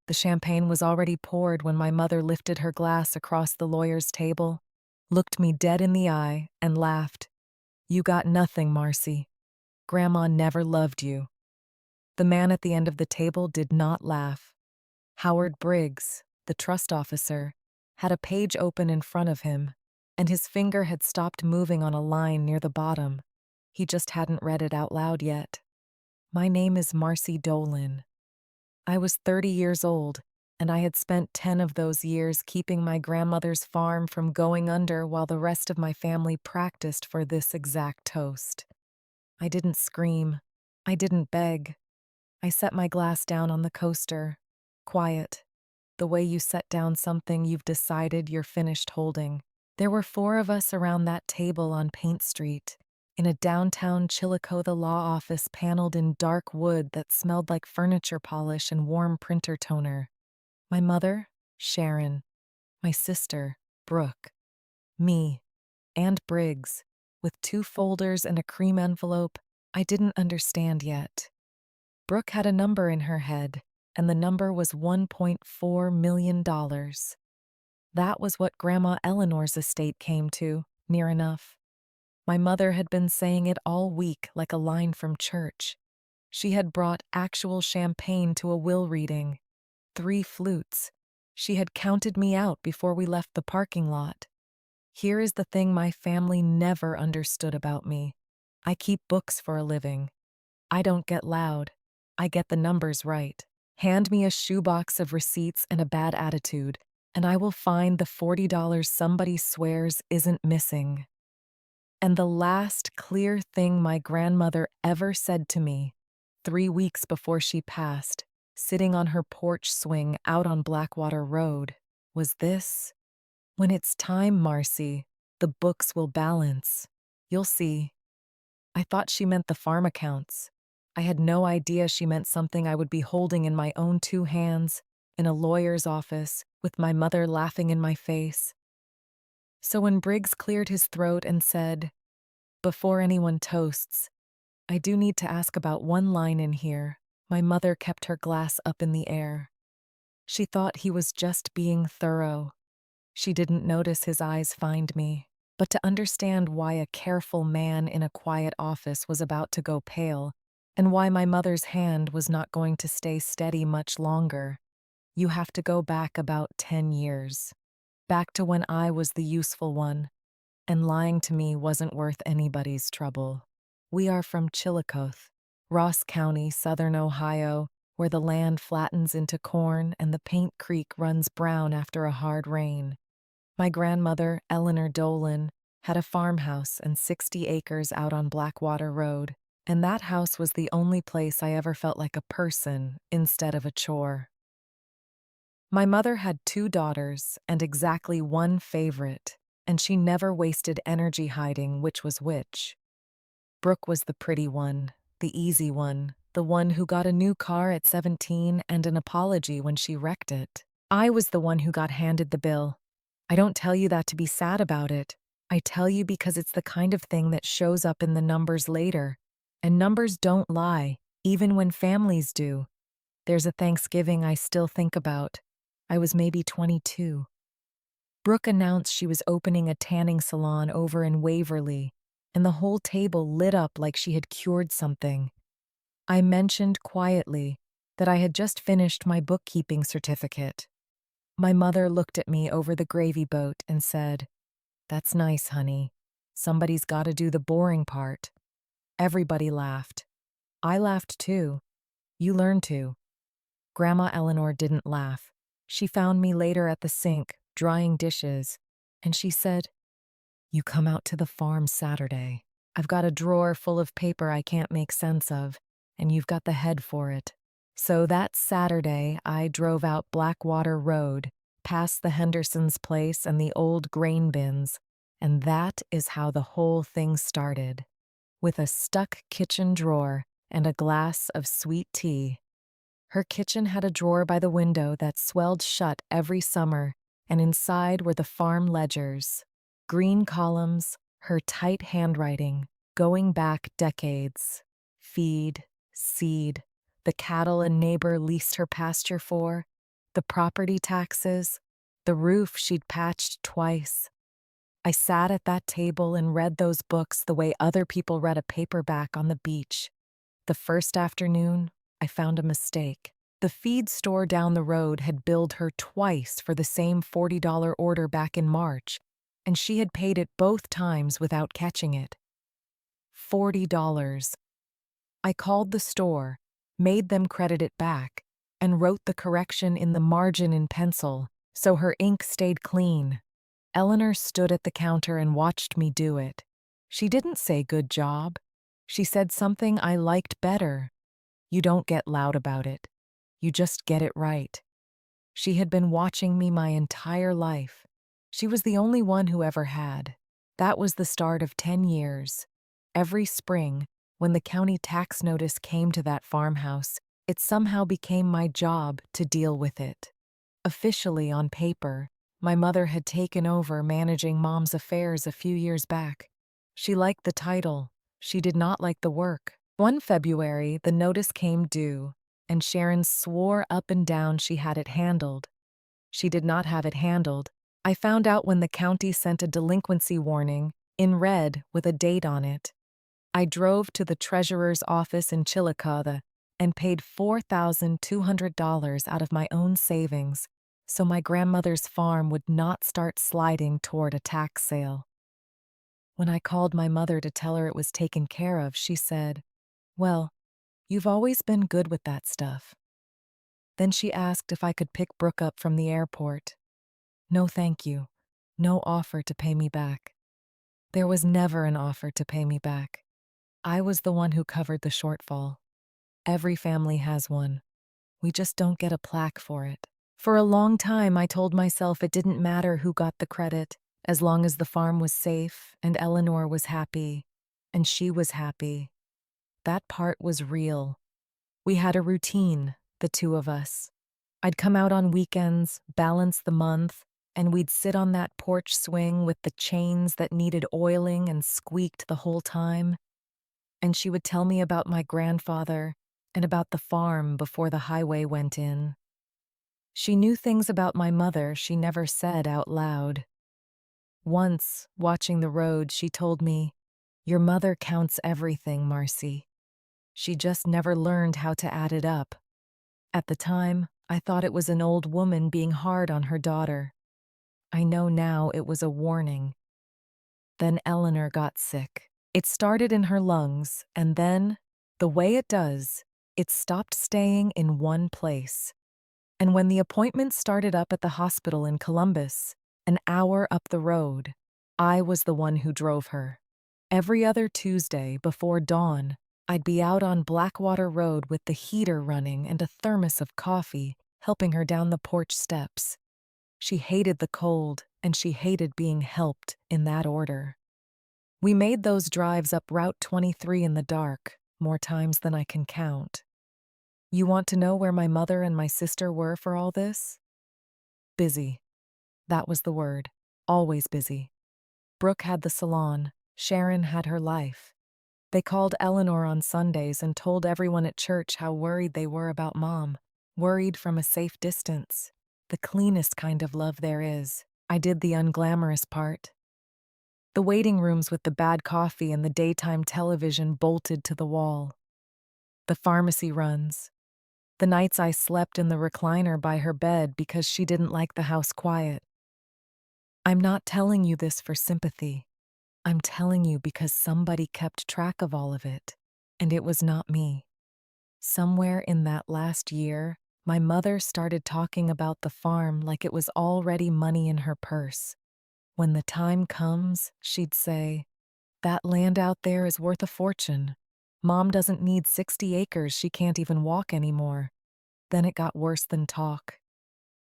The champagne was already poured when my mother lifted her glass across the lawyer's table, looked me dead in the eye, and laughed. "You got nothing, Marcy. Grandma never loved you." The man at the end of the table did not laugh. Howard Briggs, the trust officer, had a page open in front of him, and his finger had stopped moving on a line near the bottom. He just hadn't read it out loud yet. My name is Marcy Dolan. I was 30 years old, and I had spent 10 of those years keeping my grandmother's farm from going under while the rest of my family practiced for this exact toast. I didn't scream. I didn't beg. I set my glass down on the coaster. Quiet. The way you set down something you've decided you're finished holding. There were 4 of us around that table on Paint Street, in a downtown Chillicothe law office paneled in dark wood that smelled like furniture polish and warm printer toner. My mother, Sharon. My sister, Brooke. Me, and Briggs, with 2 folders and a cream envelope I didn't understand yet. Brooke had a number in her head, and the number was $1.4 million. That was what Grandma Eleanor's estate came to, near enough. My mother had been saying it all week like a line from church. She had brought actual champagne to a will reading. 3 flutes. She had counted me out before we left the parking lot. Here is the thing my family never understood about me. I keep books for a living. I don't get loud. I get the numbers right. Hand me a shoebox of receipts and a bad attitude, and I will find the $40 somebody swears isn't missing. And the last clear thing my grandmother ever said to me, 3 weeks before she passed, sitting on her porch swing out on Blackwater Road, was this: "When it's time, Marcy, the books will balance. You'll see." I thought she meant the farm accounts. I had no idea she meant something I would be holding in my own 2 hands, in a lawyer's office, with my mother laughing in my face. So when Briggs cleared his throat and said, "Before anyone toasts, I do need to ask about one line in here," my mother kept her glass up in the air. She thought he was just being thorough. She didn't notice his eyes find me. But to understand why a careful man in a quiet office was about to go pale, and why my mother's hand was not going to stay steady much longer, you have to go back about 10 years. Back to when I was the useful one, and lying to me wasn't worth anybody's trouble. We are from Chillicothe, Ross County, southern Ohio, where the land flattens into corn and the Paint Creek runs brown after a hard rain. My grandmother, Eleanor Dolan, had a farmhouse and 60 acres out on Blackwater Road, and that house was the only place I ever felt like a person instead of a chore. My mother had 2 daughters and exactly 1 favorite, and she never wasted energy hiding which was which. Brooke was the pretty one, the easy one, the one who got a new car at 17 and an apology when she wrecked it. I was the one who got handed the bill. I don't tell you that to be sad about it. I tell you because it's the kind of thing that shows up in the numbers later. And numbers don't lie, even when families do. There's a Thanksgiving I still think about. I was maybe 22. Brooke announced she was opening a tanning salon over in Waverly, and the whole table lit up like she had cured something. I mentioned quietly that I had just finished my bookkeeping certificate. My mother looked at me over the gravy boat and said, "That's nice, honey. Somebody's got to do the boring part." Everybody laughed. I laughed too. You learn to. Grandma Eleanor didn't laugh. She found me later at the sink, drying dishes, and she said, "You come out to the farm Saturday. I've got a drawer full of paper I can't make sense of, and you've got the head for it." So that Saturday, I drove out Blackwater Road, past the Hendersons' place and the old grain bins, and that is how the whole thing started. With a stuck kitchen drawer and a glass of sweet tea. Her kitchen had a drawer by the window that swelled shut every summer, and inside were the farm ledgers. Green columns, her tight handwriting, going back decades. Feed, seed, the cattle a neighbor leased her pasture for, the property taxes, the roof she'd patched twice. I sat at that table and read those books the way other people read a paperback on the beach. The first afternoon, I found a mistake. The feed store down the road had billed her twice for the same $40 order back in March, and she had paid it both times without catching it. $40. I called the store, made them credit it back, and wrote the correction in the margin in pencil, so her ink stayed clean. Eleanor stood at the counter and watched me do it. She didn't say good job. She said something I liked better. You don't get loud about it. You just get it right. She had been watching me my entire life. She was the only one who ever had. That was the start of 10 years. Every spring, when the county tax notice came to that farmhouse, it somehow became my job to deal with it. Officially, on paper, my mother had taken over managing Mom's affairs a few years back. She liked the title. She did not like the work. One February, the notice came due, and Sharon swore up and down she had it handled. She did not have it handled. I found out when the county sent a delinquency warning, in red with a date on it. I drove to the treasurer's office in Chillicothe and paid $4,200 out of my own savings, so my grandmother's farm would not start sliding toward a tax sale. When I called my mother to tell her it was taken care of, she said, "Well, you've always been good with that stuff." Then she asked if I could pick Brooke up from the airport. No, thank you. No offer to pay me back. There was never an offer to pay me back. I was the one who covered the shortfall. Every family has one. We just don't get a plaque for it. For a long time, I told myself it didn't matter who got the credit, as long as the farm was safe and Eleanor was happy, and she was happy. That part was real. We had a routine, the two of us. I'd come out on weekends, balance the month, and we'd sit on that porch swing with the chains that needed oiling and squeaked the whole time. And she would tell me about my grandfather and about the farm before the highway went in. She knew things about my mother she never said out loud. Once, watching the road, she told me, "Your mother counts everything, Marcy. She just never learned how to add it up." At the time, I thought it was an old woman being hard on her daughter. I know now it was a warning. Then Eleanor got sick. It started in her lungs, and then, the way it does, it stopped staying in one place. And when the appointment started up at the hospital in Columbus, an hour up the road, I was the one who drove her. Every other Tuesday before dawn, I'd be out on Blackwater Road with the heater running and a thermos of coffee, helping her down the porch steps. She hated the cold, and she hated being helped in that order. We made those drives up Route 23 in the dark, more times than I can count. You want to know where my mother and my sister were for all this? Busy. That was the word. Always busy. Brooke had the salon. Sharon had her life. They called Eleanor on Sundays and told everyone at church how worried they were about Mom. Worried from a safe distance. The cleanest kind of love there is. I did the unglamorous part. The waiting rooms with the bad coffee and the daytime television bolted to the wall. The pharmacy runs. The nights I slept in the recliner by her bed because she didn't like the house quiet. I'm not telling you this for sympathy. I'm telling you because somebody kept track of all of it, and it was not me. Somewhere in that last year, my mother started talking about the farm like it was already money in her purse. When the time comes, she'd say, "That land out there is worth a fortune. Mom doesn't need 60 acres she can't even walk anymore." Then it got worse than talk.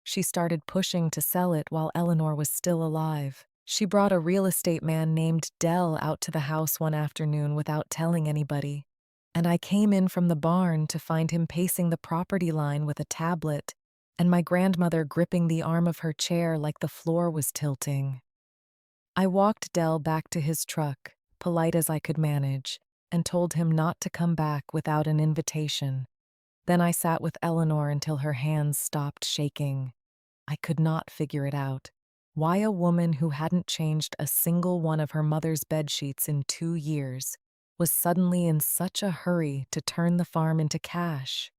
She started pushing to sell it while Eleanor was still alive. She brought a real estate man named Dell out to the house one afternoon without telling anybody, and I came in from the barn to find him pacing the property line with a tablet and my grandmother gripping the arm of her chair like the floor was tilting. I walked Dell back to his truck, polite as I could manage, and told him not to come back without an invitation. Then I sat with Eleanor until her hands stopped shaking. I could not figure it out. Why a woman who hadn't changed a single one of her mother's bedsheets in 2 years was suddenly in such a hurry to turn the farm into cash?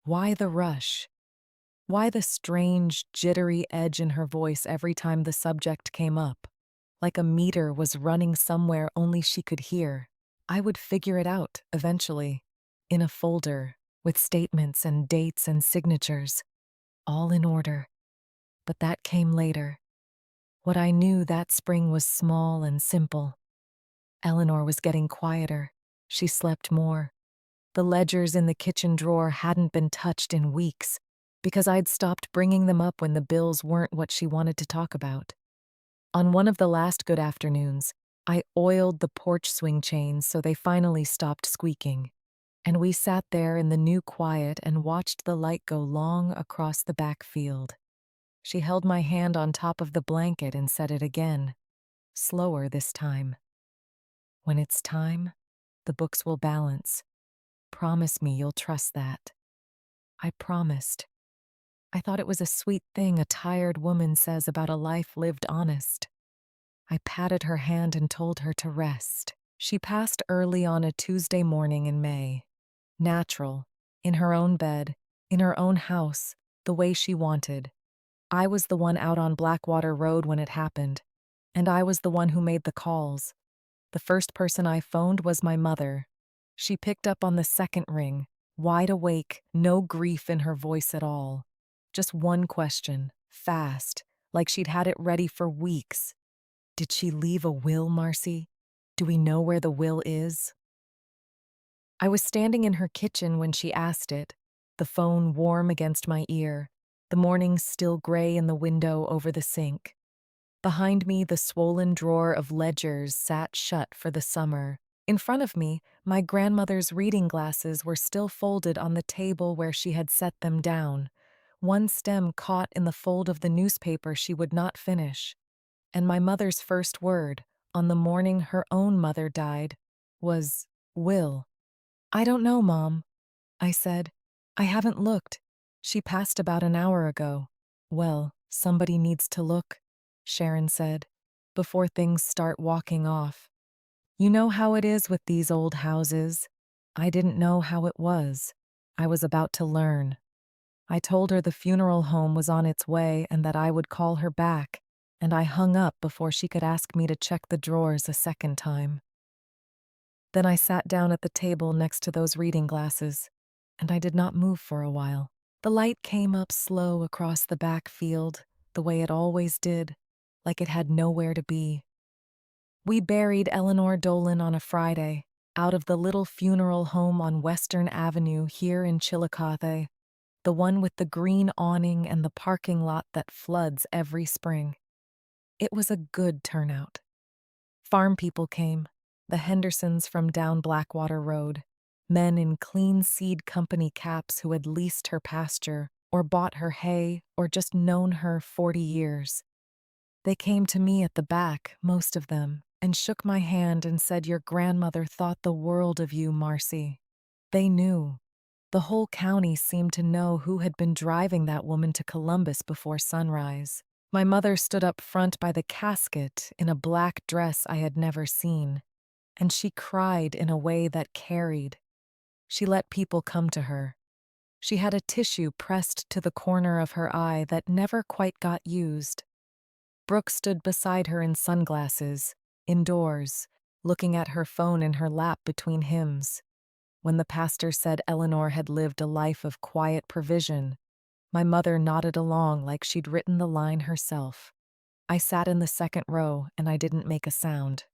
Why the rush? Why the strange, jittery edge in her voice every time the subject came up? Like a meter was running somewhere only she could hear. I would figure it out, eventually, in a folder, with statements and dates and signatures, all in order. But that came later. What I knew that spring was small and simple. Eleanor was getting quieter. She slept more. The ledgers in the kitchen drawer hadn't been touched in weeks, because I'd stopped bringing them up when the bills weren't what she wanted to talk about. On one of the last good afternoons, I oiled the porch swing chains so they finally stopped squeaking, and we sat there in the new quiet and watched the light go long across the back field. She held my hand on top of the blanket and said it again, slower this time. When it's time, the books will balance. Promise me you'll trust that. I promised. I thought it was a sweet thing a tired woman says about a life lived honest. I patted her hand and told her to rest. She passed early on a Tuesday morning in May. Natural, in her own bed, in her own house, the way she wanted. I was the one out on Blackwater Road when it happened, and I was the one who made the calls. The first person I phoned was my mother. She picked up on the second ring, wide awake, no grief in her voice at all. Just one question, fast, like she'd had it ready for weeks. Did she leave a will, Marcy? Do we know where the will is? I was standing in her kitchen when she asked it, the phone warm against my ear, the morning still gray in the window over the sink. Behind me, the swollen drawer of ledgers sat shut for the summer. In front of me, my grandmother's reading glasses were still folded on the table where she had set them down, one stem caught in the fold of the newspaper she would not finish. And my mother's first word, on the morning her own mother died, was, "Will." "I don't know, Mom," I said. "I haven't looked. She passed about an hour ago." "Well, somebody needs to look," Sharon said, "before things start walking off. You know how it is with these old houses. I didn't know how it was. I was about to learn. I told her the funeral home was on its way and that I would call her back, and I hung up before she could ask me to check the drawers a second time. Then I sat down at the table next to those reading glasses, and I did not move for a while. The light came up slow across the back field, the way it always did, like it had nowhere to be. We buried Eleanor Dolan on a Friday, out of the little funeral home on Western Avenue here in Chillicothe, the one with the green awning and the parking lot that floods every spring. It was a good turnout. Farm people came, the Hendersons from down Blackwater Road, men in clean seed company caps who had leased her pasture or bought her hay or just known her 40 years. They came to me at the back, most of them, and shook my hand and said your grandmother thought the world of you, Marcy. They knew. The whole county seemed to know who had been driving that woman to Columbus before sunrise. My mother stood up front by the casket in a black dress I had never seen, and she cried in a way that carried. She let people come to her. She had a tissue pressed to the corner of her eye that never quite got used. Brooke stood beside her in sunglasses, indoors, looking at her phone in her lap between hymns. When the pastor said Eleanor had lived a life of quiet provision, my mother nodded along like she'd written the line herself. I sat in the second row and I didn't make a sound.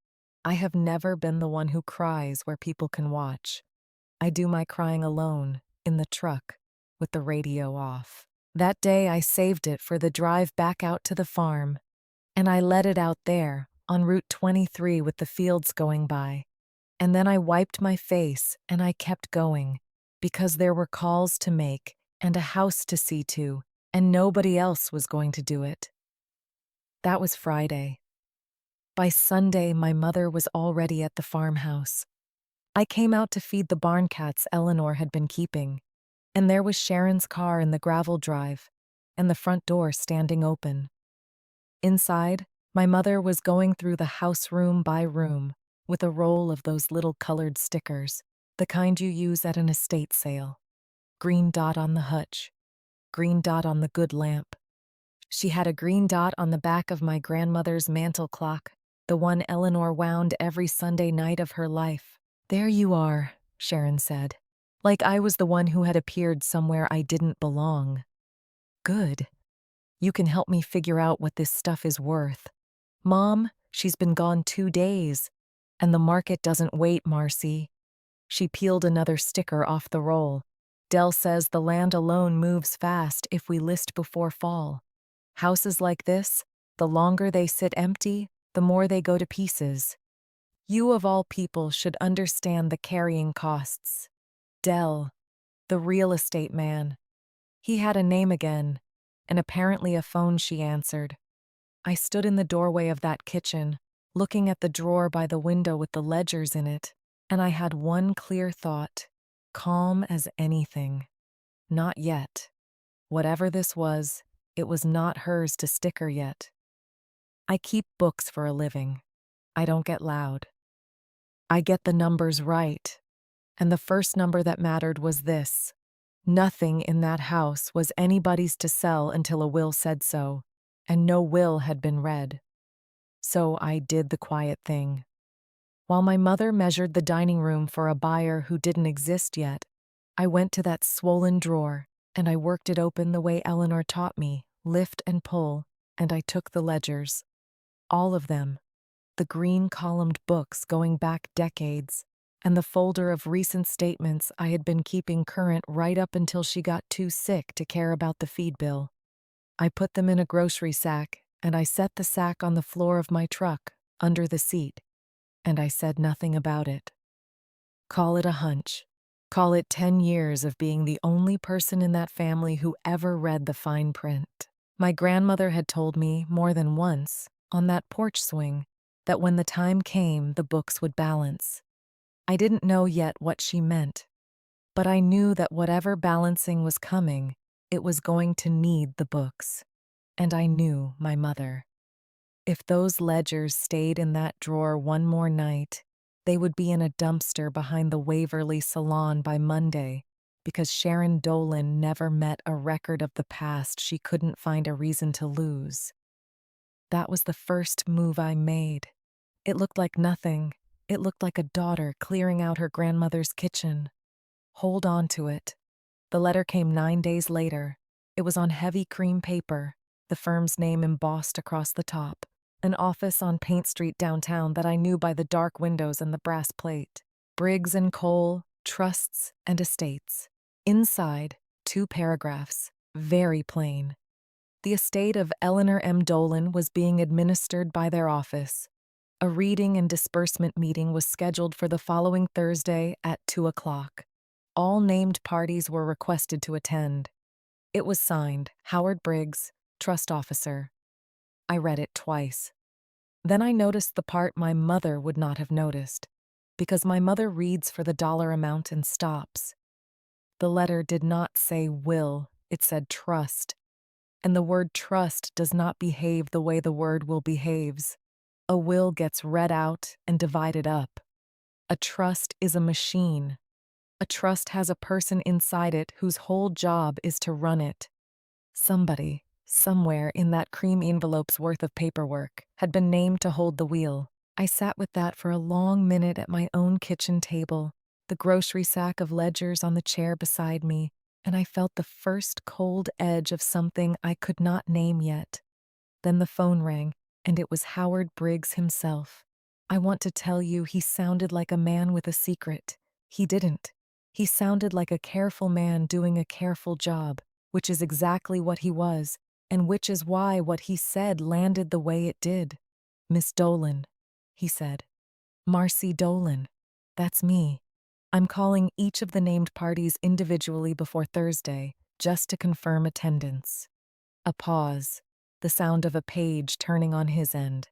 I have never been the one who cries where people can watch. I do my crying alone, in the truck, with the radio off. That day I saved it for the drive back out to the farm, and I let it out there, on Route 23 with the fields going by. And then I wiped my face and I kept going, because there were calls to make and a house to see to, and nobody else was going to do it. That was Friday. By Sunday, my mother was already at the farmhouse. I came out to feed the barn cats Eleanor had been keeping. And there was Sharon's car in the gravel drive, and the front door standing open. Inside, my mother was going through the house room by room with a roll of those little colored stickers, the kind you use at an estate sale. Green dot on the hutch, green dot on the good lamp. She had a green dot on the back of my grandmother's mantel clock, the one Eleanor wound every Sunday night of her life. "There you are," Sharon said, like I was the one who had appeared somewhere I didn't belong. "Good. You can help me figure out what this stuff is worth. Mom, she's been gone 2 days, and the market doesn't wait, Marcy." She peeled another sticker off the roll. "Dell says the land alone moves fast if we list before fall. Houses like this, the longer they sit empty, the more they go to pieces. You of all people should understand the carrying costs." Dell, the real estate man. He had a name again, and apparently a phone she answered. I stood in the doorway of that kitchen, looking at the drawer by the window with the ledgers in it, and I had one clear thought, calm as anything. Not yet. Whatever this was, it was not hers to sticker yet. I keep books for a living. I don't get loud. I get the numbers right. And the first number that mattered was this. Nothing in that house was anybody's to sell until a will said so, and no will had been read. So I did the quiet thing. While my mother measured the dining room for a buyer who didn't exist yet, I went to that swollen drawer, and I worked it open the way Eleanor taught me, lift and pull, and I took the ledgers. All of them. The green columned books going back decades, and the folder of recent statements I had been keeping current right up until she got too sick to care about the feed bill. I put them in a grocery sack, and I set the sack on the floor of my truck, under the seat, and I said nothing about it. Call it a hunch. Call it 10 years of being the only person in that family who ever read the fine print. My grandmother had told me more than once, on that porch swing, that when the time came, the books would balance. I didn't know yet what she meant, but I knew that whatever balancing was coming, it was going to need the books. And I knew my mother. If those ledgers stayed in that drawer one more night, they would be in a dumpster behind the Waverly Salon by Monday, because Sharon Dolan never met a record of the past she couldn't find a reason to lose. That was the first move I made. It looked like nothing. It looked like a daughter clearing out her grandmother's kitchen. Hold on to it. The letter came 9 days later. It was on heavy cream paper, the firm's name embossed across the top, an office on Paint Street downtown that I knew by the dark windows and the brass plate. Briggs and Cole, Trusts and Estates. Inside, 2 paragraphs, very plain. The estate of Eleanor M. Dolan was being administered by their office. A reading and disbursement meeting was scheduled for the following Thursday at 2 o'clock. All named parties were requested to attend. It was signed, Howard Briggs, Trust Officer. I read it twice. Then I noticed the part my mother would not have noticed, because my mother reads for the dollar amount and stops. The letter did not say will, it said trust. And the word trust does not behave the way the word will behaves. A will gets read out and divided up. A trust is a machine. A trust has a person inside it whose whole job is to run it. Somebody, somewhere in that cream envelope's worth of paperwork, had been named to hold the wheel. I sat with that for a long minute at my own kitchen table, the grocery sack of ledgers on the chair beside me, and I felt the first cold edge of something I could not name yet. Then the phone rang, and it was Howard Briggs himself. I want to tell you he sounded like a man with a secret. He didn't. He sounded like a careful man doing a careful job, which is exactly what he was, and which is why what he said landed the way it did. "Miss Dolan," he said. "Marcy Dolan. That's me. I'm calling each of the named parties individually before Thursday, just to confirm attendance." A pause, the sound of a page turning on his end.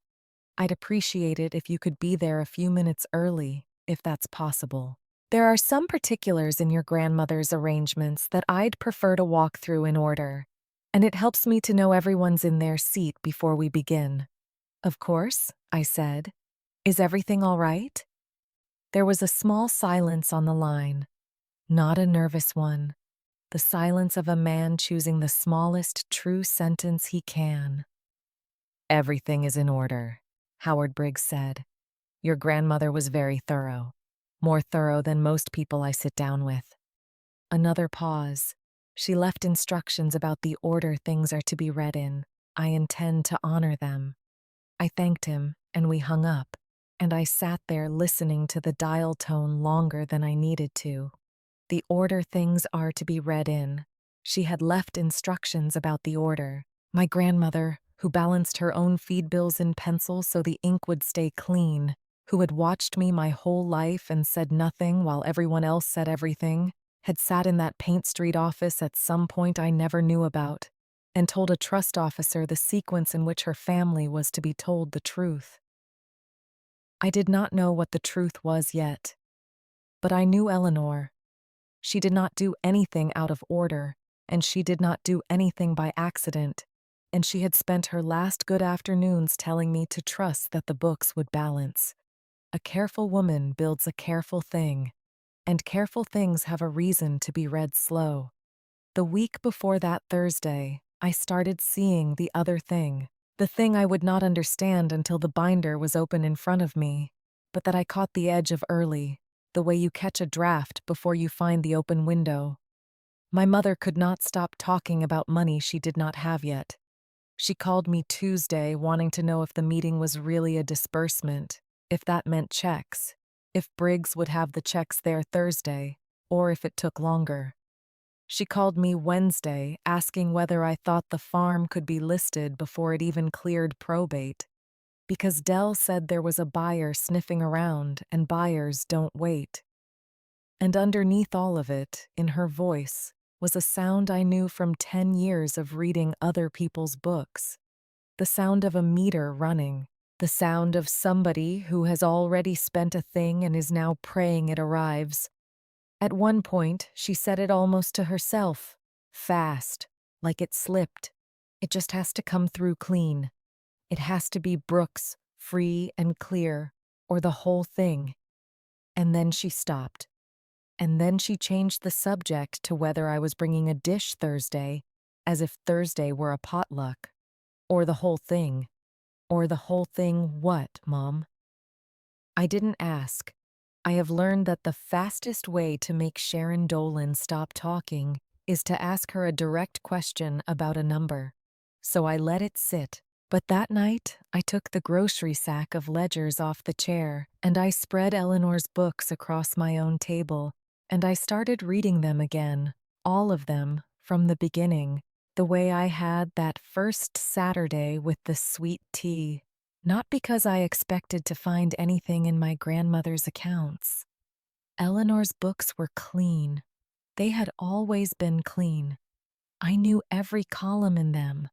"I'd appreciate it if you could be there a few minutes early, if that's possible." There are some particulars in your grandmother's arrangements that I'd prefer to walk through in order, and it helps me to know everyone's in their seat before we begin. Of course, I said. Is everything all right? There was a small silence on the line, not a nervous one, the silence of a man choosing the smallest true sentence he can. Everything is in order, Howard Briggs said. Your grandmother was very thorough, more thorough than most people I sit down with. Another pause. She left instructions about the order things are to be read in. I intend to honor them. I thanked him, and we hung up, and I sat there listening to the dial tone longer than I needed to. The order things are to be read in. She had left instructions about the order. My grandmother, who balanced her own feed bills in pencil so the ink would stay clean, who had watched me my whole life and said nothing while everyone else said everything, had sat in that Paint Street office at some point I never knew about, and told a trust officer the sequence in which her family was to be told the truth. I did not know what the truth was yet, but I knew Eleanor. She did not do anything out of order, and she did not do anything by accident, and she had spent her last good afternoons telling me to trust that the books would balance. A careful woman builds a careful thing, and careful things have a reason to be read slow. The week before that Thursday, I started seeing the other thing, the thing I would not understand until the binder was open in front of me, but that I caught the edge of early, the way you catch a draft before you find the open window. My mother could not stop talking about money she did not have yet. She called me Tuesday wanting to know if the meeting was really a disbursement, if that meant checks, if Briggs would have the checks there Thursday, or if it took longer. She called me Wednesday asking whether I thought the farm could be listed before it even cleared probate, because Dell said there was a buyer sniffing around and buyers don't wait. And underneath all of it, in her voice, was a sound I knew from 10 years of reading other people's books. The sound of a meter running, the sound of somebody who has already spent a thing and is now praying it arrives. At one point, she said it almost to herself, fast, like it slipped. It just has to come through clean. It has to be Brooks, free and clear, or the whole thing. And then she stopped. And then she changed the subject to whether I was bringing a dish Thursday, as if Thursday were a potluck. Or the whole thing. Or the whole thing what, Mom? I didn't ask. I have learned that the fastest way to make Sharon Dolan stop talking is to ask her a direct question about a number. So I let it sit. But that night, I took the grocery sack of ledgers off the chair, and I spread Eleanor's books across my own table, and I started reading them again, all of them, from the beginning, the way I had that first Saturday with the sweet tea. Not because I expected to find anything in my grandmother's accounts. Eleanor's books were clean. They had always been clean. I knew every column in them.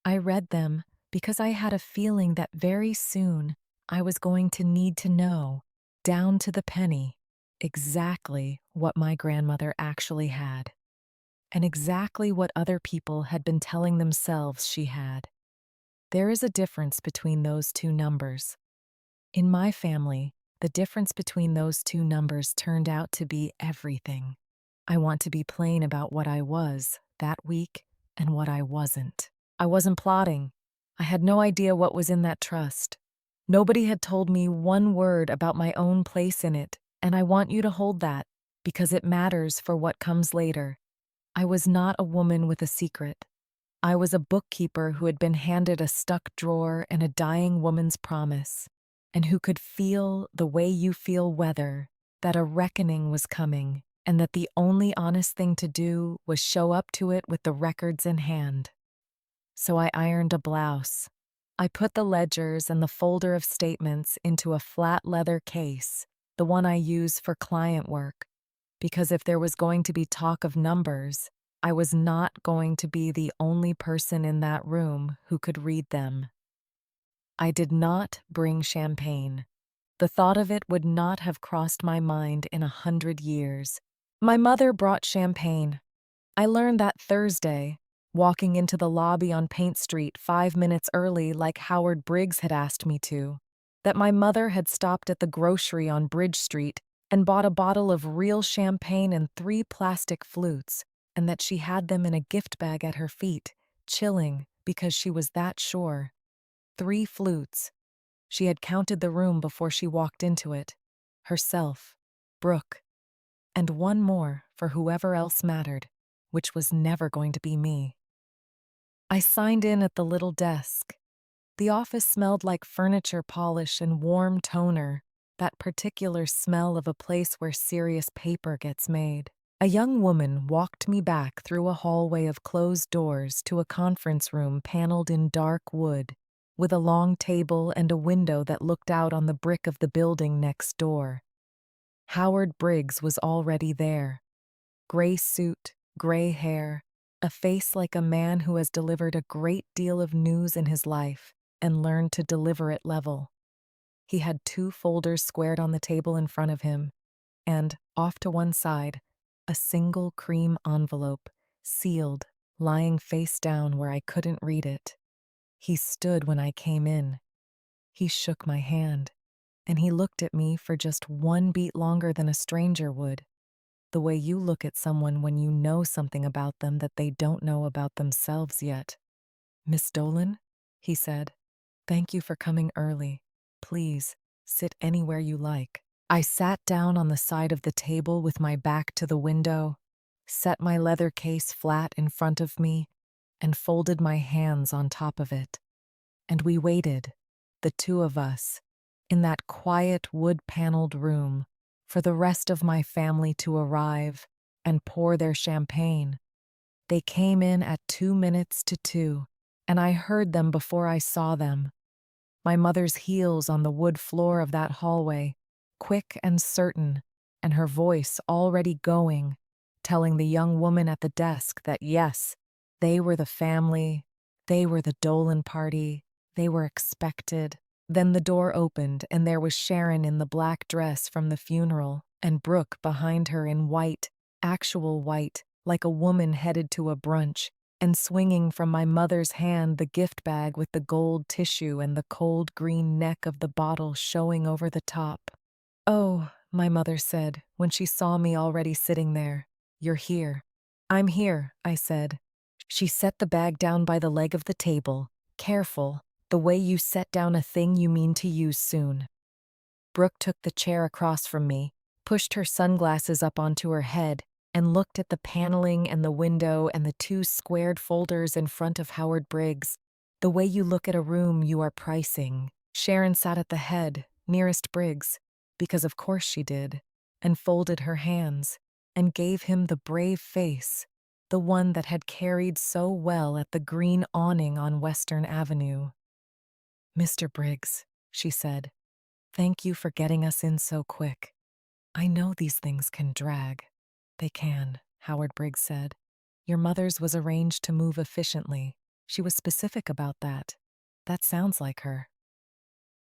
I read them because I had a feeling that very soon I was going to need to know, down to the penny, exactly what my grandmother actually had, and exactly what other people had been telling themselves she had. There is a difference between those two numbers. In my family, the difference between those two numbers turned out to be everything. I want to be plain about what I was that week and what I wasn't. I wasn't plotting. I had no idea what was in that trust. Nobody had told me one word about my own place in it, and I want you to hold that, because it matters for what comes later. I was not a woman with a secret. I was a bookkeeper who had been handed a stuck drawer and a dying woman's promise, and who could feel the way you feel weather, that a reckoning was coming, and that the only honest thing to do was show up to it with the records in hand. So I ironed a blouse. I put the ledgers and the folder of statements into a flat leather case, the one I use for client work, because if there was going to be talk of numbers, I was not going to be the only person in that room who could read them. I did not bring champagne. The thought of it would not have crossed my mind in 100 years. My mother brought champagne. I learned that Thursday, walking into the lobby on Paint Street 5 minutes early like Howard Briggs had asked me to, that my mother had stopped at the grocery on Bridge Street and bought a bottle of real champagne and 3 plastic flutes, and that she had them in a gift bag at her feet, chilling because she was that sure. 3 flutes. She had counted the room before she walked into it. Herself, Brooke, and one more for whoever else mattered, which was never going to be me. I signed in at the little desk. The office smelled like furniture polish and warm toner, that particular smell of a place where serious paper gets made. A young woman walked me back through a hallway of closed doors to a conference room paneled in dark wood, with a long table and a window that looked out on the brick of the building next door. Howard Briggs was already there. Gray suit, gray hair, a face like a man who has delivered a great deal of news in his life and learned to deliver it level. He had 2 folders squared on the table in front of him, and, off to one side, a single cream envelope, sealed, lying face down where I couldn't read it. He stood when I came in. He shook my hand, and he looked at me for just 1 beat longer than a stranger would, the way you look at someone when you know something about them that they don't know about themselves yet. "Miss Dolan," he said, "thank you for coming early. Please, sit anywhere you like." I sat down on the side of the table with my back to the window, set my leather case flat in front of me, and folded my hands on top of it. And we waited, the two of us, in that quiet wood-paneled room, for the rest of my family to arrive and pour their champagne. They came in at 2 minutes to 2, and I heard them before I saw them. My mother's heels on the wood floor of that hallway, quick and certain, and her voice already going, telling the young woman at the desk that yes, they were the family, they were the Dolan party, they were expected. Then the door opened and there was Sharon in the black dress from the funeral, and Brooke behind her in white, actual white, like a woman headed to a brunch, and swinging from my mother's hand the gift bag with the gold tissue and the cold green neck of the bottle showing over the top. "Oh," my mother said when she saw me already sitting there, "you're here." "I'm here," I said. She set the bag down by the leg of the table, careful, the way you set down a thing you mean to use soon. Brooke took the chair across from me, pushed her sunglasses up onto her head, and looked at the paneling and the window and the 2 squared folders in front of Howard Briggs, the way you look at a room you are pricing. Sharon sat at the head, nearest Briggs, because of course she did, and folded her hands, and gave him the brave face, the one that had carried so well at the green awning on Western Avenue. "Mr. Briggs," she said, "thank you for getting us in so quick. I know these things can drag." "They can," Howard Briggs said. "Your mother's was arranged to move efficiently. She was specific about that. That sounds like her."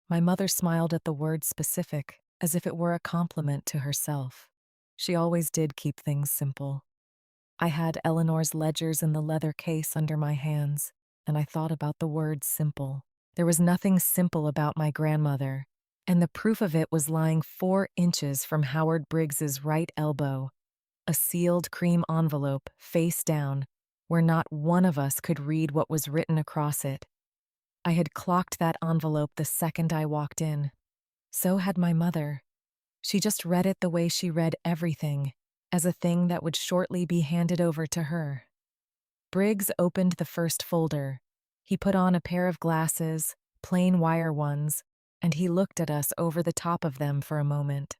My mother smiled at the word specific, as if it were a compliment to herself. She always did keep things simple. I had Eleanor's ledgers in the leather case under my hands, and I thought about the word simple. There was nothing simple about my grandmother, and the proof of it was lying 4 inches from Howard Briggs's right elbow, a sealed cream envelope, face down, where not one of us could read what was written across it. I had clocked that envelope the second I walked in. So had my mother. She just read it the way she read everything, as a thing that would shortly be handed over to her. Briggs opened the first folder. He put on a pair of glasses, plain wire ones, and he looked at us over the top of them for a moment.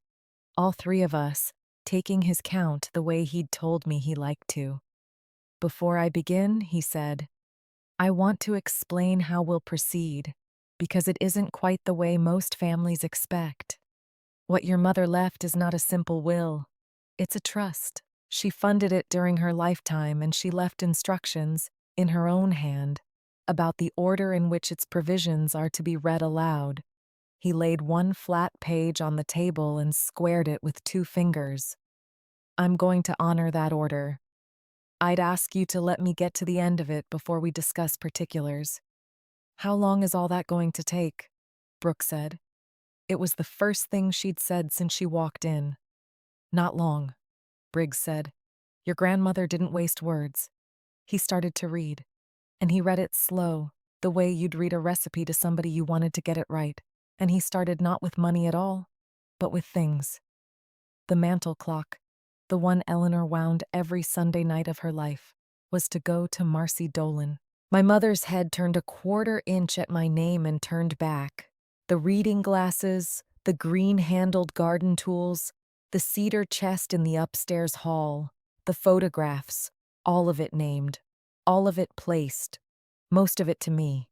All 3 of us, taking his count the way he'd told me he liked to. "Before I begin," he said, "I want to explain how we'll proceed, because it isn't quite the way most families expect. What your mother left is not a simple will. It's a trust. She funded it during her lifetime, and she left instructions, in her own hand, about the order in which its provisions are to be read aloud. He laid one flat page on the table and squared it with 2 fingers. I'm going to honor that order. I'd ask you to let me get to the end of it before we discuss particulars. How long is all that going to take? Brooke said. It was the first thing she'd said since she walked in. Not long, Briggs said. Your grandmother didn't waste words. He started to read, and he read it slow, the way you'd read a recipe to somebody you wanted to get it right. And he started not with money at all, but with things. The mantel clock, the one Eleanor wound every Sunday night of her life, was to go to Marcy Dolan. My mother's head turned a quarter inch at my name and turned back. The reading glasses, the green-handled garden tools, the cedar chest in the upstairs hall, the photographs, all of it named, all of it placed, most of it to me.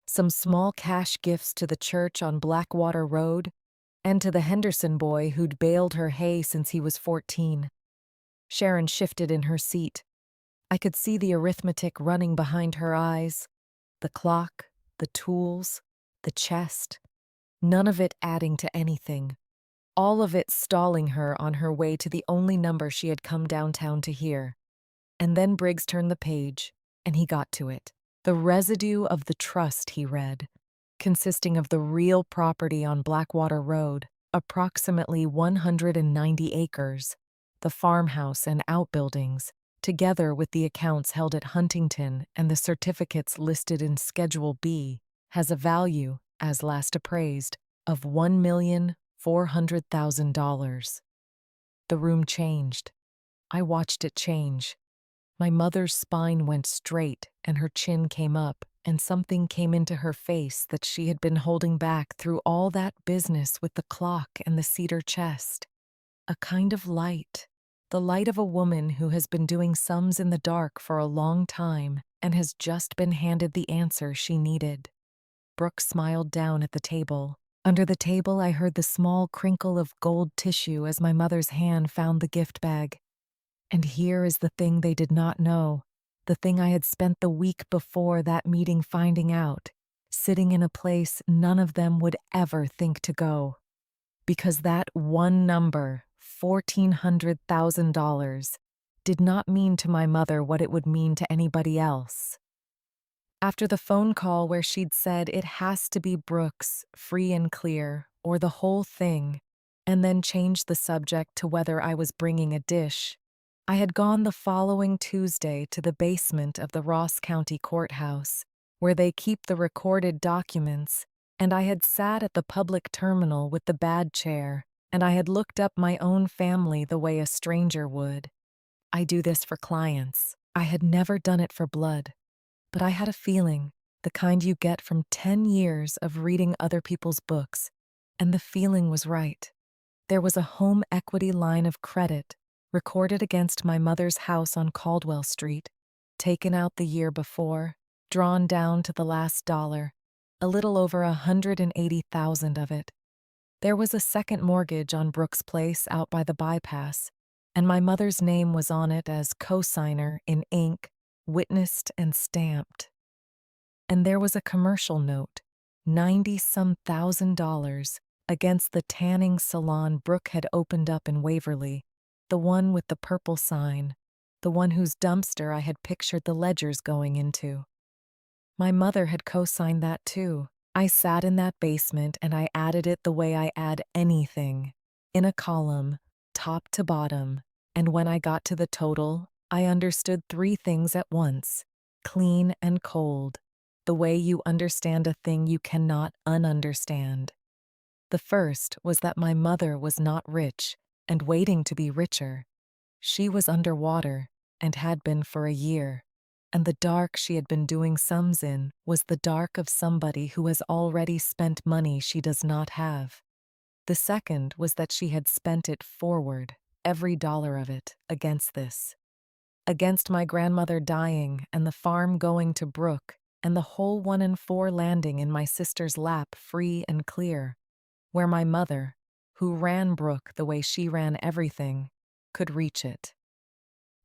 Some small cash gifts to the church on Blackwater Road, and to the Henderson boy who'd baled her hay since he was 14. Sharon shifted in her seat. I could see the arithmetic running behind her eyes, the clock, the tools, the chest, none of it adding to anything, all of it stalling her on her way to the only number she had come downtown to hear. And then Briggs turned the page, and he got to it. The residue of the trust, he read, consisting of the real property on Blackwater Road, approximately 190 acres, the farmhouse and outbuildings, together with the accounts held at Huntington and the certificates listed in Schedule B, has a value, as last appraised, of $1,400,000. The room changed. I watched it change. My mother's spine went straight and her chin came up, and something came into her face that she had been holding back through all that business with the clock and the cedar chest. A kind of light. The light of a woman who has been doing sums in the dark for a long time and has just been handed the answer she needed. Brooke smiled down at the table. Under the table, I heard the small crinkle of gold tissue as my mother's hand found the gift bag. And here is the thing they did not know, the thing I had spent the week before that meeting finding out, sitting in a place none of them would ever think to go. Because that one number, $1,400,000, did not mean to my mother what it would mean to anybody else. After the phone call where she'd said it has to be Brooks, free and clear, or the whole thing, and then changed the subject to whether I was bringing a dish, I had gone the following Tuesday to the basement of the Ross County Courthouse, where they keep the recorded documents, and I had sat at the public terminal with the bad chair, and I had looked up my own family the way a stranger would. I do this for clients. I had never done it for blood. But I had a feeling, the kind you get from 10 years of reading other people's books, and the feeling was right. There was a home equity line of credit recorded against my mother's house on Caldwell Street, taken out the year before, drawn down to the last dollar, a little over 180,000 of it. There was a second mortgage on Brooks Place out by the bypass, and my mother's name was on it as co-signer in ink, witnessed and stamped. And there was a commercial note, $90-some thousand, against the tanning salon Brooke had opened up in Waverly, the one with the purple sign, the one whose dumpster I had pictured the ledgers going into. My mother had co-signed that too. I sat in that basement and I added it the way I add anything, in a column, top to bottom, and when I got to the total, I understood 3 things at once, clean and cold, the way you understand a thing you cannot ununderstand. The first was that my mother was not rich and waiting to be richer. She was underwater and had been for a year, and the dark she had been doing sums in was the dark of somebody who has already spent money she does not have. The second was that she had spent it forward, every dollar of it, against this. Against my grandmother dying and the farm going to Brooke and the whole 1 and 4 landing in my sister's lap free and clear, where my mother, who ran Brooke the way she ran everything, could reach it.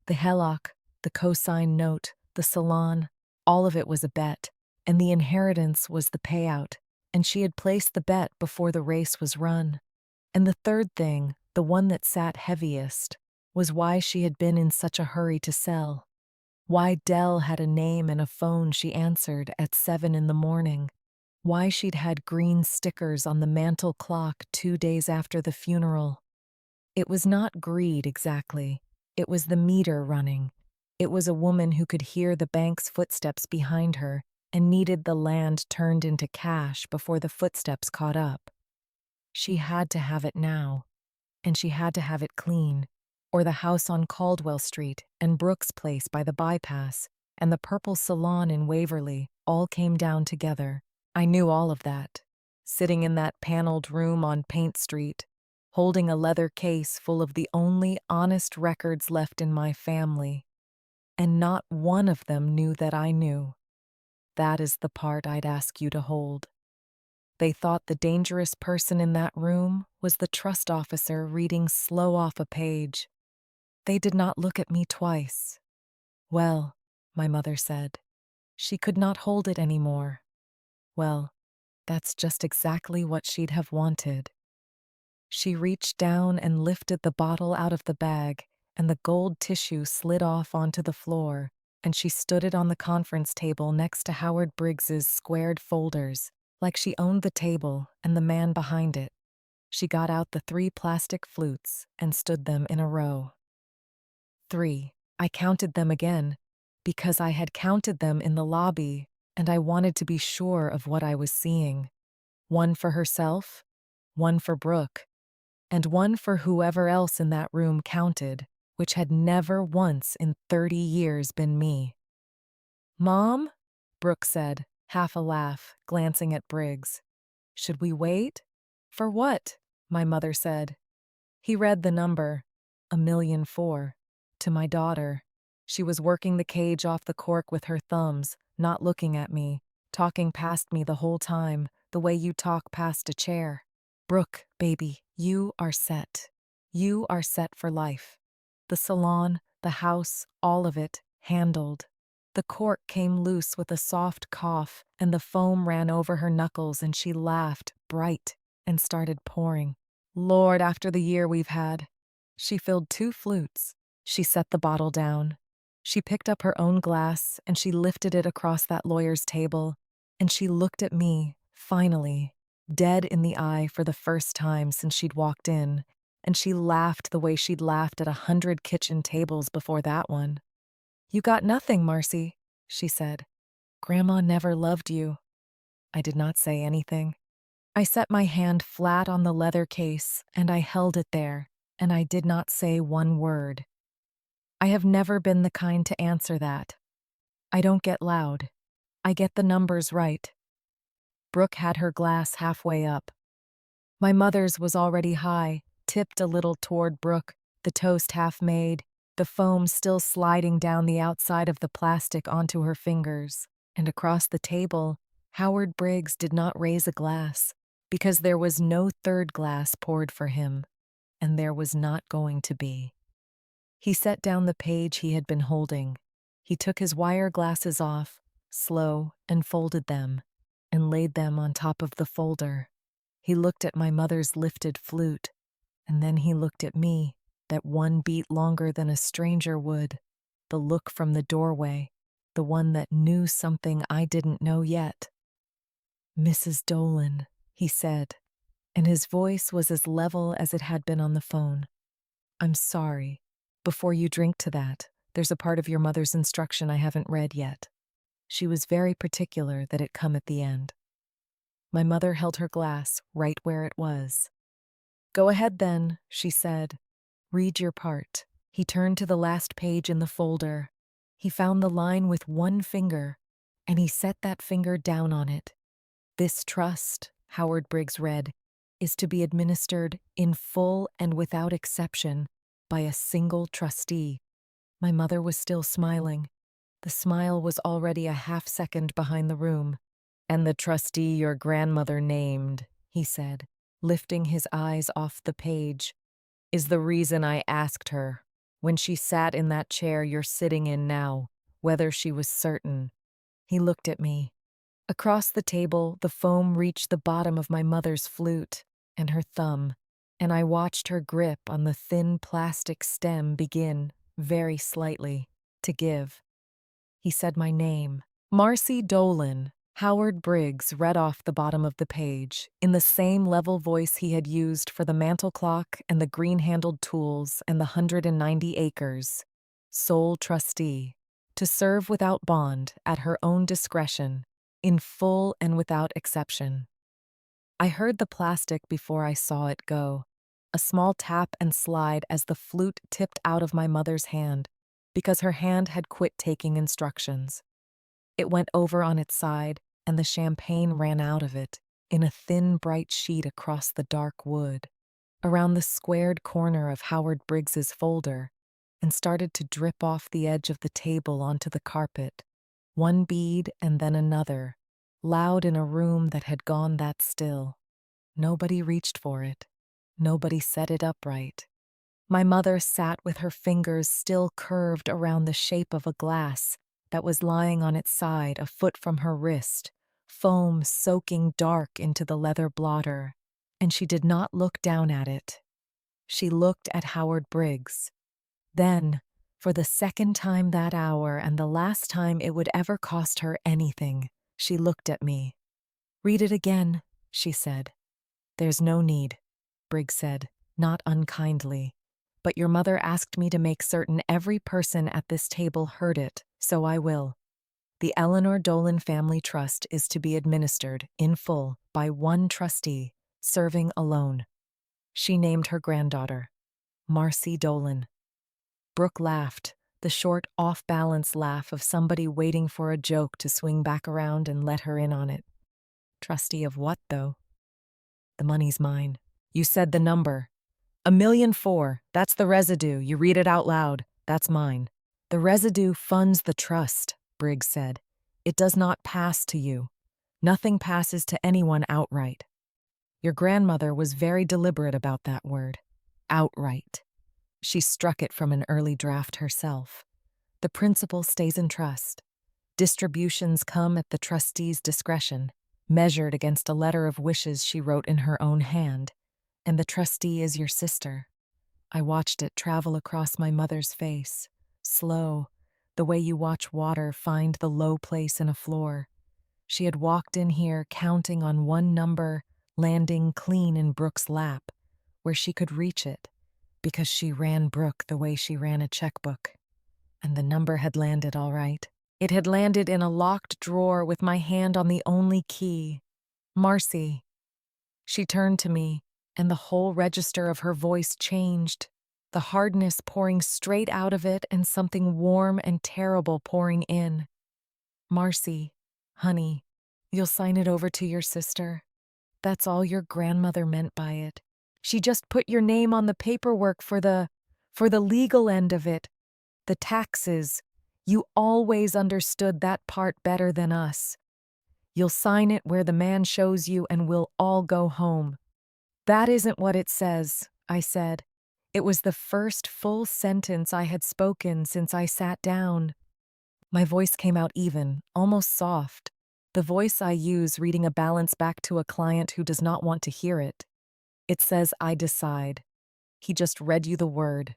The Hellock, the cosign note, the salon, all of it was a bet, and the inheritance was the payout, and she had placed the bet before the race was run. And the third thing, the one that sat heaviest, was why she had been in such a hurry to sell. Why Dell had a name and a phone she answered at 7 in the morning. Why she'd had green stickers on the mantel clock 2 days after the funeral. It was not greed exactly. It was the meter running. It was a woman who could hear the bank's footsteps behind her and needed the land turned into cash before the footsteps caught up. She had to have it now, and she had to have it clean, or the house on Caldwell Street and Brooks Place by the bypass and the Purple Salon in Waverly all came down together. I knew all of that, sitting in that paneled room on Paint Street, holding a leather case full of the only honest records left in my family, and not one of them knew that I knew. That is the part I'd ask you to hold. They thought the dangerous person in that room was the trust officer reading slow off a page. They did not look at me twice. Well, my mother said, she could not hold it anymore. Well, that's just exactly what she'd have wanted. She reached down and lifted the bottle out of the bag, and the gold tissue slid off onto the floor, and she stood it on the conference table next to Howard Briggs's squared folders, like she owned the table and the man behind it. She got out the 3 plastic flutes and stood them in a row. 3. I counted them again, because I had counted them in the lobby, and I wanted to be sure of what I was seeing. 1 for herself, 1 for Brooke, and 1 for whoever else in that room counted, which had never once in 30 years been me. "Mom?" Brooke said, half a laugh, glancing at Briggs. "Should we wait?" "For what?" my mother said. He read the number, 1,000,004, to my daughter. She was working the cage off the cork with her thumbs, not looking at me, talking past me the whole time, the way you talk past a chair. "Brooke, baby, you are set. You are set for life. The salon, the house, all of it, handled." The cork came loose with a soft cough, and the foam ran over her knuckles, and she laughed, bright, and started pouring. "Lord, after the year we've had." She filled 2 flutes. She set the bottle down. She picked up her own glass, and she lifted it across that lawyer's table, and she looked at me, finally, dead in the eye for the first time since she'd walked in, and she laughed the way she'd laughed at 100 kitchen tables before that one. "You got nothing, Marcy," she said. "Grandma never loved you." I did not say anything. I set my hand flat on the leather case, and I held it there, and I did not say one word. I have never been the kind to answer that. I don't get loud. I get the numbers right. Brooke had her glass halfway up. My mother's was already high, tipped a little toward Brooke, the toast half made, the foam still sliding down the outside of the plastic onto her fingers. And across the table, Howard Briggs did not raise a glass, because there was no third glass poured for him, and there was not going to be. He set down the page he had been holding. He took his wire glasses off, slow, and folded them, and laid them on top of the folder. He looked at my mother's lifted flute, and then he looked at me, that one beat longer than a stranger would, the look from the doorway, the one that knew something I didn't know yet. "Mrs. Dolan," he said, and his voice was as level as it had been on the phone. "I'm sorry. Before you drink to that, there's a part of your mother's instruction I haven't read yet. She was very particular that it come at the end." My mother held her glass right where it was. "Go ahead then," she said. "Read your part." He turned to the last page in the folder. He found the line with 1 finger, and he set that finger down on it. "This trust," Howard Briggs read, "is to be administered in full and without exception by a single trustee." My mother was still smiling. The smile was already a half-second behind the room. "And the trustee your grandmother named," he said, lifting his eyes off the page, "is the reason I asked her, when she sat in that chair you're sitting in now, whether she was certain." He looked at me. Across the table, the foam reached the bottom of my mother's flute and her thumb, and I watched her grip on the thin plastic stem begin, very slightly, to give. He said my name. Marcy Dolan. Howard Briggs read off the bottom of the page, in the same level voice he had used for the mantel clock and the green-handled tools and the 190 acres. Sole trustee. To serve without bond, at her own discretion, in full and without exception. I heard the plastic before I saw it go. A small tap and slide as the flute tipped out of my mother's hand, because her hand had quit taking instructions. It went over on its side, and the champagne ran out of it, in a thin, bright sheet across the dark wood, around the squared corner of Howard Briggs's folder, and started to drip off the edge of the table onto the carpet, one bead and then another, loud in a room that had gone that still. Nobody reached for it. Nobody set it upright. My mother sat with her fingers still curved around the shape of a glass that was lying on its side a foot from her wrist, foam soaking dark into the leather blotter, and she did not look down at it. She looked at Howard Briggs. Then, for the second time that hour and the last time it would ever cost her anything, she looked at me. "Read it again," she said. "There's no need," Briggs said, not unkindly. "But your mother asked me to make certain every person at this table heard it, so I will. The Eleanor Dolan Family Trust is to be administered, in full, by one trustee, serving alone." She named her granddaughter, Marcy Dolan. Brooke laughed, the short, off-balance laugh of somebody waiting for a joke to swing back around and let her in on it. "Trustee of what, though?" "The money's mine." "You said the number." "1,000,004. That's the residue. You read it out loud. That's mine." "The residue funds the trust," Briggs said. "It does not pass to you. Nothing passes to anyone outright." Your grandmother was very deliberate about that word. Outright. She struck it from an early draft herself. The principal stays in trust. Distributions come at the trustee's discretion, measured against a letter of wishes she wrote in her own hand, and the trustee is your sister. I watched it travel across my mother's face, slow, the way you watch water find the low place in a floor. She had walked in here counting on one number, landing clean in Brooke's lap, where she could reach it, because she ran Brooke the way she ran a checkbook. And the number had landed all right. It had landed in a locked drawer with my hand on the only key. "Marcy." She turned to me, and the whole register of her voice changed, the hardness pouring straight out of it and something warm and terrible pouring in. "Marcy, honey, you'll sign it over to your sister. That's all your grandmother meant by it. She just put your name on the paperwork for the legal end of it. The taxes. You always understood that part better than us. You'll sign it where the man shows you and we'll all go home." "That isn't what it says," I said. It was the first full sentence I had spoken since I sat down. My voice came out even, almost soft, the voice I use reading a balance back to a client who does not want to hear it. "It says I decide." He just read you the word.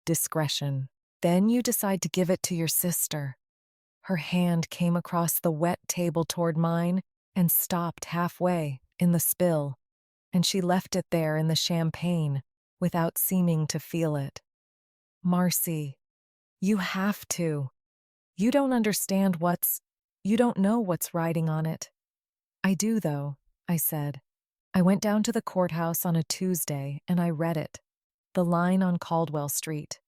Discretion. Then you decide to give it to your sister. Her hand came across the wet table toward mine and stopped halfway, in the spill, and she left it there in the champagne, without seeming to feel it. "Marcy, you have to. You don't understand you don't know what's riding on it." "I do, though," I said. "I went down to the courthouse on a Tuesday and I read it. The line on Caldwell Street.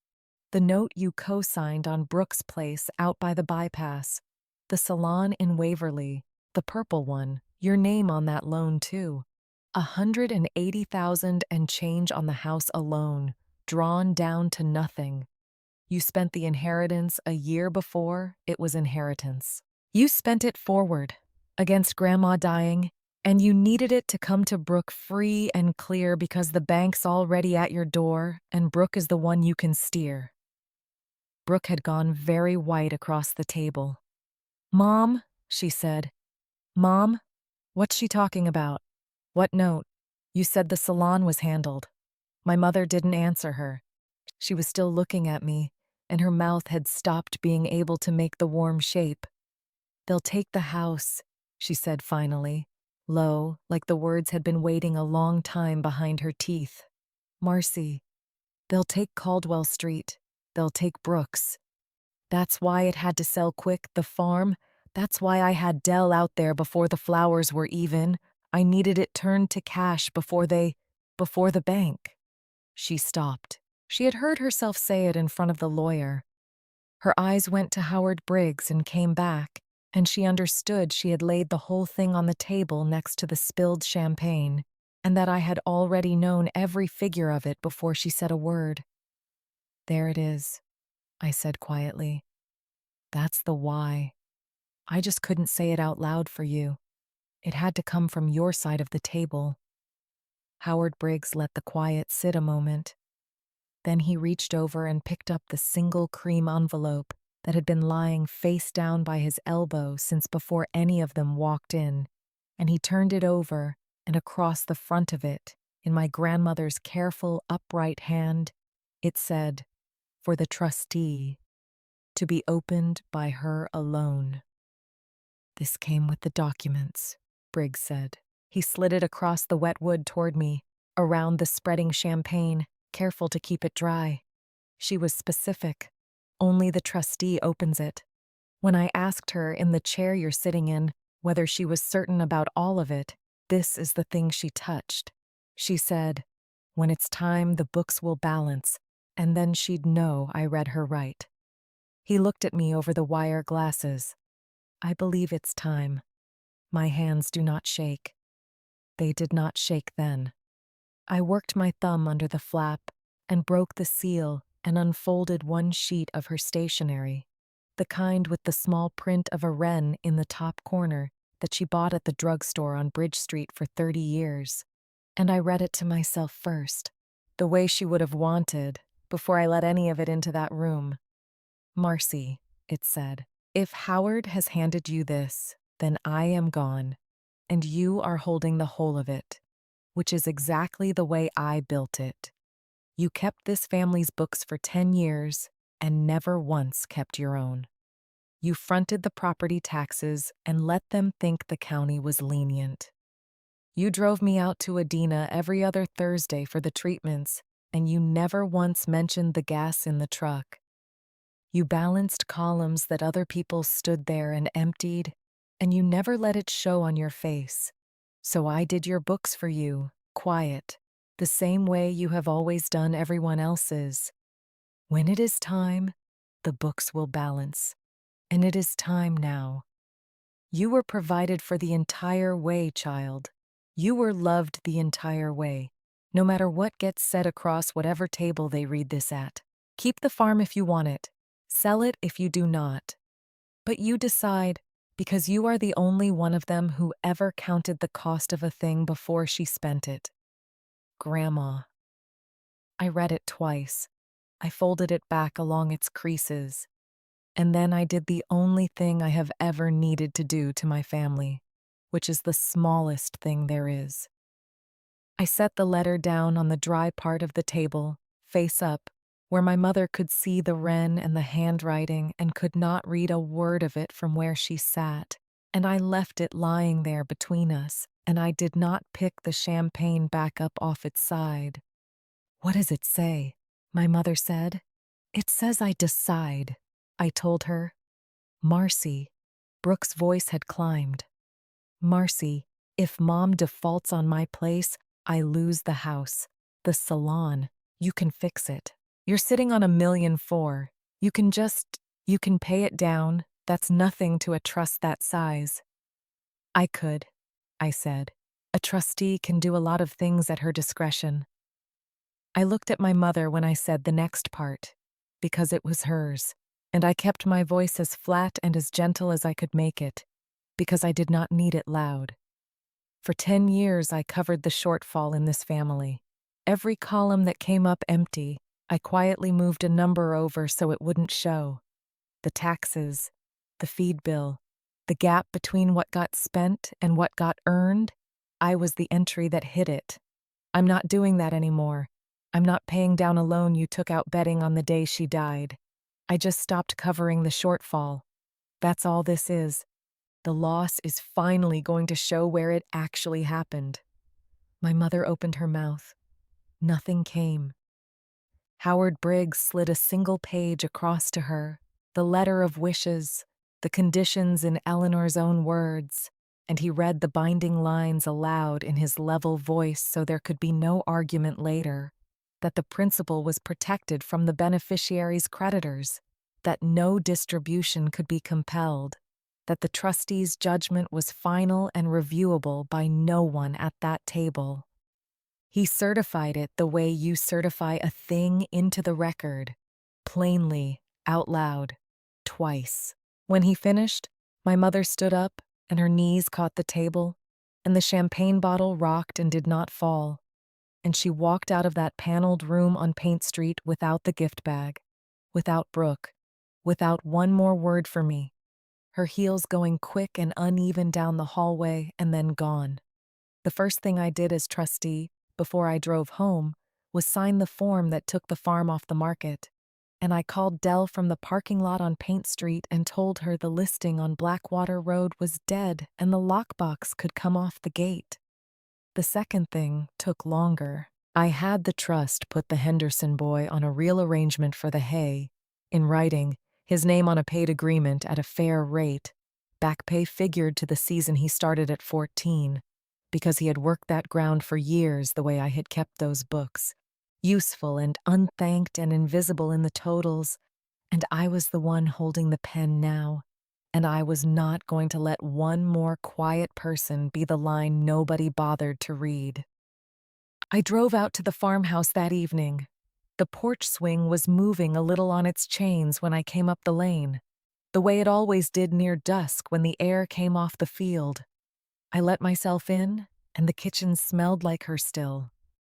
The note you co-signed on Brooks Place out by the bypass. The salon in Waverly, the purple one, your name on that loan too. 180,000 and change on the house alone, drawn down to nothing. You spent the inheritance a year before it was inheritance. You spent it forward, against Grandma dying, and you needed it to come to Brooke free and clear because the bank's already at your door and Brooke is the one you can steer." Brooke had gone very white across the table. "Mom," she said, Mom? What's she talking about? What note? You said the salon was handled. My mother didn't answer her. She was still looking at me, and her mouth had stopped being able to make the warm shape. They'll take the house, she said finally, low, like the words had been waiting a long time behind her teeth. Marcy, they'll take Caldwell Street. They'll take Brooks. That's why it had to sell quick, the farm. That's why I had Dell out there before the flowers were even. I needed it turned to cash before the bank. She stopped. She had heard herself say it in front of the lawyer. Her eyes went to Howard Briggs and came back, and she understood she had laid the whole thing on the table next to the spilled champagne, and that I had already known every figure of it before she said a word. There it is, I said quietly. That's the why. I just couldn't say it out loud for you. It had to come from your side of the table. Howard Briggs let the quiet sit a moment. Then he reached over and picked up the single cream envelope that had been lying face down by his elbow since before any of them walked in, and he turned it over, and across the front of it, in my grandmother's careful, upright hand, it said, "For the trustee, to be opened by her alone." This came with the documents, Briggs said. He slid it across the wet wood toward me, around the spreading champagne, careful to keep it dry. She was specific. Only the trustee opens it. When I asked her in the chair you're sitting in whether she was certain about all of it, this is the thing she touched. She said, "When it's time, the books will balance," and then she'd know I read her right. He looked at me over the wire glasses. I believe it's time. My hands do not shake. They did not shake then. I worked my thumb under the flap and broke the seal and unfolded one sheet of her stationery, the kind with the small print of a wren in the top corner that she bought at the drugstore on Bridge Street for 30 years. And I read it to myself first, the way she would have wanted, before I let any of it into that room. "Marcy," it said, "if Howard has handed you this, then I am gone, and you are holding the whole of it, which is exactly the way I built it. You kept this family's books for 10 years and never once kept your own. You fronted the property taxes and let them think the county was lenient. You drove me out to Adina every other Thursday for the treatments, and you never once mentioned the gas in the truck. You balanced columns that other people stood there and emptied, and you never let it show on your face. So I did your books for you, quiet, the same way you have always done everyone else's. When it is time, the books will balance, and it is time now. You were provided for the entire way, child. You were loved the entire way, no matter what gets said across whatever table they read this at. Keep the farm if you want it. Sell it if you do not. But you decide, because you are the only one of them who ever counted the cost of a thing before she spent it. Grandma. I read it twice. I folded it back along its creases. And then I did the only thing I have ever needed to do to my family, which is the smallest thing there is. I set the letter down on the dry part of the table, face up, where my mother could see the wren and the handwriting and could not read a word of it from where she sat, and I left it lying there between us, and I did not pick the champagne back up off its side. "What does it say?" my mother said. "It says I decide," I told her. "Marcy," Brooke's voice had climbed. "Marcy, if Mom defaults on my place, I lose the house, the salon. You can fix it. You're sitting on $1,400,000. You can pay it down. That's nothing to a trust that size." "I could," I said. "A trustee can do a lot of things at her discretion." I looked at my mother when I said the next part, because it was hers, and I kept my voice as flat and as gentle as I could make it, because I did not need it loud. For 10 years I covered the shortfall in this family. Every column that came up empty, I quietly moved a number over so it wouldn't show. The taxes, the feed bill, The gap between what got spent and what got earned, I was the entry that hit it. I'm not doing that anymore. I'm not paying down a loan you took out betting on the day she died. I just stopped covering the shortfall. That's all this is. The loss is finally going to show where it actually happened. My mother opened her mouth. Nothing came. Howard Briggs slid a single page across to her, the letter of wishes, the conditions in Eleanor's own words, and he read the binding lines aloud in his level voice so there could be no argument later, that the principal was protected from the beneficiary's creditors, that no distribution could be compelled, that the trustee's judgment was final and reviewable by no one at that table. He certified it the way you certify a thing into the record, plainly, out loud, twice. When he finished, my mother stood up and her knees caught the table, and the champagne bottle rocked and did not fall, and she walked out of that paneled room on Paint Street without the gift bag, without Brooke, without one more word for me, her heels going quick and uneven down the hallway and then gone. The first thing I did as trustee, before I drove home, was sign the form that took the farm off the market, and I called Dell from the parking lot on Paint Street and told her the listing on Blackwater Road was dead and the lockbox could come off the gate. The second thing took longer. I had the trust put the Henderson boy on a real arrangement for the hay, in writing, his name on a paid agreement at a fair rate. Back pay figured to the season he started at 14, because he had worked that ground for years the way I had kept those books, useful and unthanked and invisible in the totals, and I was the one holding the pen now, and I was not going to let one more quiet person be the line nobody bothered to read. I drove out to the farmhouse that evening. The porch swing was moving a little on its chains when I came up the lane, the way it always did near dusk when the air came off the field. I let myself in, and the kitchen smelled like her still,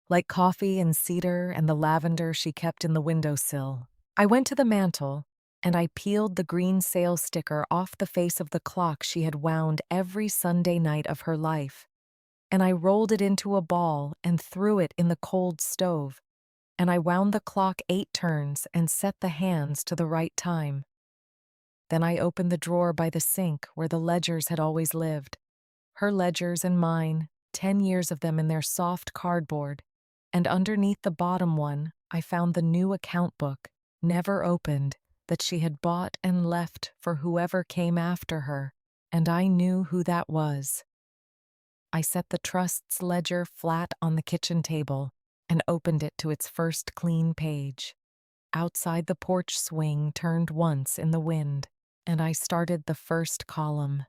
like coffee and cedar and the lavender she kept in the windowsill. I went to the mantel, and I peeled the green sale sticker off the face of the clock she had wound every Sunday night of her life, and I rolled it into a ball and threw it in the cold stove, and I wound the clock 8 turns and set the hands to the right time. Then I opened the drawer by the sink where the ledgers had always lived. Her ledgers and mine, 10 years of them in their soft cardboard, and underneath the bottom one I found the new account book, never opened, that she had bought and left for whoever came after her, and I knew who that was. I set the trust's ledger flat on the kitchen table and opened it to its first clean page. Outside the porch swing turned once in the wind, and I started the first column.